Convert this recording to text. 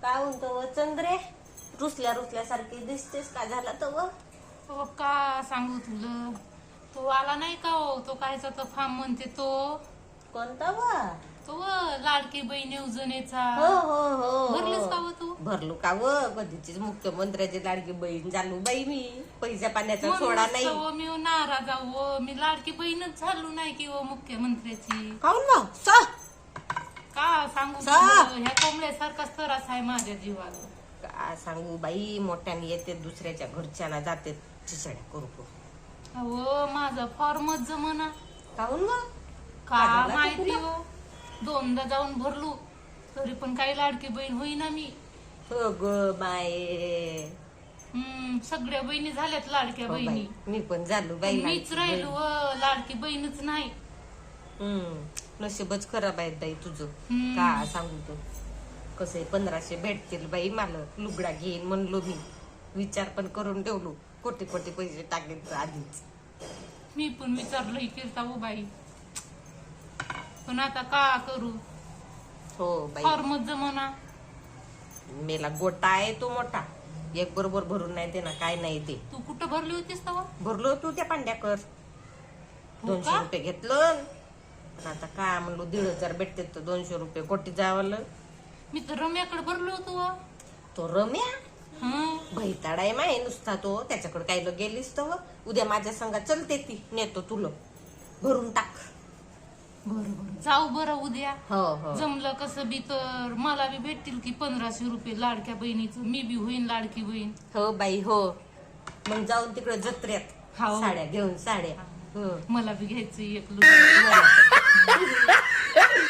काय म्हणतो व चंद्रे? रुसल्या रुसल्यासारखी दिसतेस, का झाला तर व? हो का सांगू तुला. तो आला नाही का हो, तो कायचा तो फार्म म्हणते तो कोणता व? तो लाडकी बहीण योजनेचा. हो हो हो भरलीस का व तू? भरलो का व? कधीचीच मुख्यमंत्र्याची लाडकी बहीण झालो बाई मी. पैसा पाण्याचा सोडा नाही. मी नाराज आहो, मी लाडकी बहीणच झालो नाही की हो मुख्यमंत्र्याची. काऊन मग सा? का सांगू सा? तुला, ह्या कोंबड्यासारखाच त्रास आहे माझ्या जीवाला. का सांगू बाई, मोठ्याने येते दुसऱ्याच्या घरच्यांना जाते चिचड्या करू करू. अहो माझा फॉर्मच जमना. काऊन मग? का का झालं माहिती तुला? हो, दोनदा जाऊन भरलो तरी पण काही लाडकी बहीण होईना मी. हो ग बाये. सगळ्या बहिणी झाल्यात लाडक्या हो बहिणी. बाई, मी पण झालो बाई मीच लाडकी राहिलो बहीण. व लाडकी बहीणच नाही. नशीबच खराब आहे बाई तुझं. हम्म. का सांगू तू, कसं 1500 भेटतील बाई मला. लुगडा घेईन म्हणलो मी, विचार पण करून ठेवलो. कोटी कोटी पैसे टाकेल आधीच. मी पण विचारलं केलता हो बाई, पण आता का करू, हो बाई, फॉर्मच जमना. मेला गोटा आहे तो मोठा. एक बरोबर भरून नाही दे ना, काय नाही ते. तू कुठं भरली होतीस तेव्हा? भरलो तू त्या पांड्याकर. हो 200 का? रुपये घेतलं. पण आता काय म्हणलो, 1500 भेटते तर 200 रुपये कोटी जावलं. मी तर रम्याकडे भरलो होतो व. तो रम्या हं. भैताडा आहे माय नुसता तो. त्याच्याकडे काय गेलीस तर उद्या माझ्या संघात चलते ती, नेतो तुला. भरून टाक. बरोबर, जाऊ बरं उद्या. हो हो जमलं कसं बी तर मला बी भेटतील की 1500 रुपये लाडक्या बहिणीचं. मी बी होईन लाडकी बहीण. हो बाई हो. मग जाऊन तिकडे जत्रेत हो. साड्या घेऊन साड्या. हो मला बी घ्यायचं एक मला पण.